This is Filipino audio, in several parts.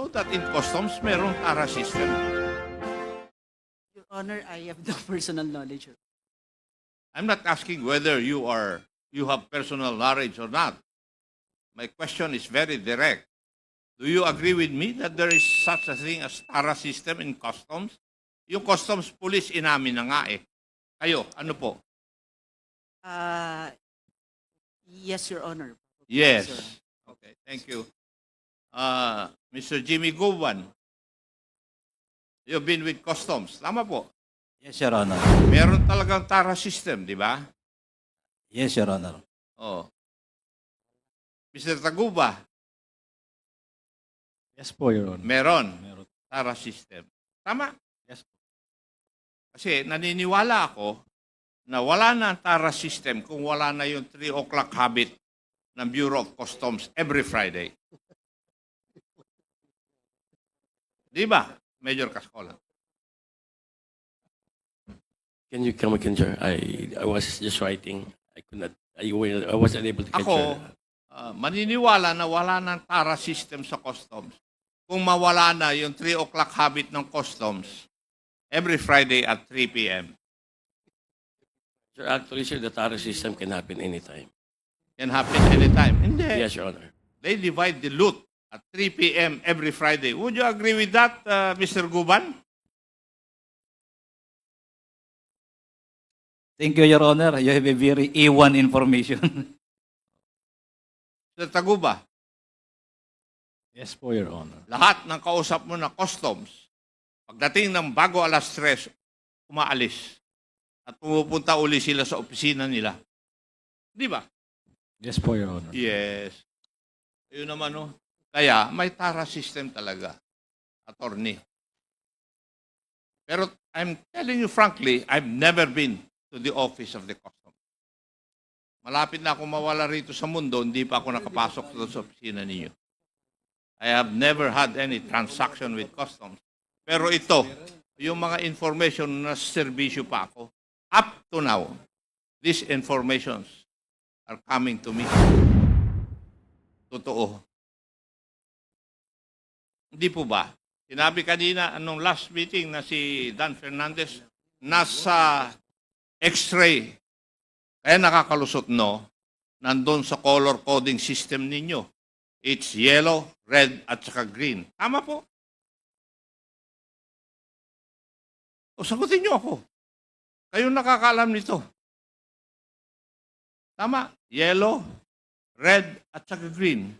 know that in customs, merong TARA system. Your Honor, I have no personal knowledge. I'm not asking whether you have personal knowledge or not. My question is very direct. Do you agree with me that there is such a thing as TARA system in customs? Yung customs police inamin na nga eh. Kayo, ano po? Yes, Your Honor. Yes. Sir. Okay, thank you. Mr. Jimmy Govan, you've been with customs. Tama po. Yes, Your Honor. Meron talagang TARA system, di ba? Yes, Your Honor. Oh. Mr. Taguba, Yes po, Your Honor. meron Meron. TARA system. Tama? Yes po. Kasi naniniwala ako na wala na ang TARA system kung wala na yung 3 o'clock habit ng Bureau of Customs every Friday. Di ba, Major Cascola? Can you come again, sir? I was just writing. I could not. I wasn't able to catch Ako, maniniwala na wala ng TARA system sa customs. Kung mawala na yung 3 o'clock habit ng customs every Friday at 3 p.m. Sir, actually, sir, the TARA system can happen anytime. Can happen anytime. Hindi. Yes, Your Honor. They divide the loot at 3 p.m. every Friday. Would you agree with that, Mr. Guban? Thank you, Your Honor. You have a very A1 information. Mr. Taguba, Yes po, Your Honor. lahat ng kausap mo na customs, pagdating ng bago alas 3, umaalis. At pumupunta uli sila sa opisina nila. Di ba? Yes po, Your Honor. Yes. Ayun naman, no? Kaya, may TARA system talaga. Attorney. Pero, I'm telling you frankly, I've never been to the office of the customs. Malapit na ako mawala rito sa mundo, hindi pa ako nakapasok doon sa opisina ninyo. I have never had any transaction with customs. Pero ito, yung mga information na serbisyo pa ako, up to now, these informations are coming to me. Totoo. Hindi po ba? Sinabi kanina, anong last meeting na si Dan Fernandez, nasa X-ray. Kaya nakakalusot, no? Nandun sa color coding system ninyo. It's yellow, red, at saka green. Tama po. O sagutin niyo ako. Kayong nakakaalam nito. Tama. Yellow, red, at saka green.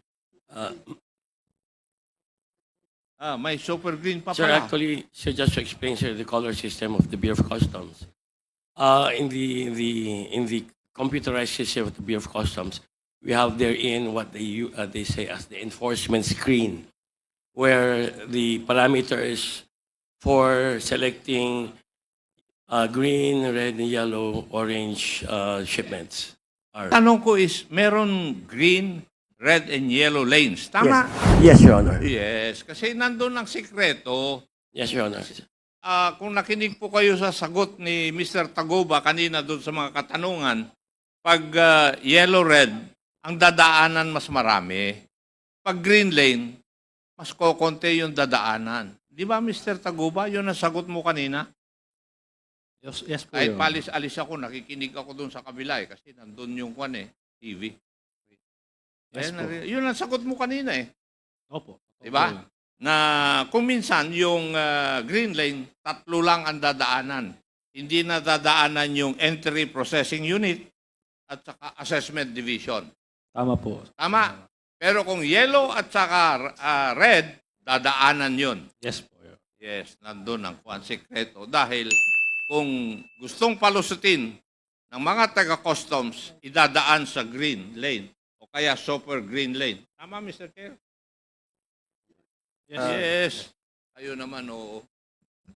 May super green pa Sir, pala. actually, sir, just to explain, sir, the color system of the Bureau of Customs. In the computerized system of the Bureau of Customs, we have therein what they say as the enforcement screen, where the parameters for selecting green, red, and yellow, orange shipments are. Tanong ko is, meron green, red, and yellow lanes. Tama? Yes, Your Honor. Yes. Kasi nandun ang sikreto. Yes, Your Honor. Kung nakinig po kayo sa sagot ni Mr. Taguba kanina doon sa mga katanungan, pag yellow, red, ang dadaanan mas marami. Pag green lane, mas kokonti yung dadaanan. Di ba, Mr. Taguba? Yun ang sagot mo kanina. Yes po, Kahit Your Honor. palis-alis ako, nakikinig ako doon sa kabila kasi nandun yung TV. Yes po. Yun ang sagot mo kanina eh. Opo. Di ba? Na kung minsan yung green lane, 3 lang ang dadaanan. Hindi na dadaanan yung entry processing unit at saka assessment division. Tama po. Tama? Pero kung yellow at saka red, dadaanan yun. Yes po, Your Honor. Yes, nandun ang kuwan sekreto. Dahil kung gustong palusutin ng mga taga-customs, idadaan sa green lane o kaya super green lane. Tama, Mr. Chair? Yes. Ayun naman, oo.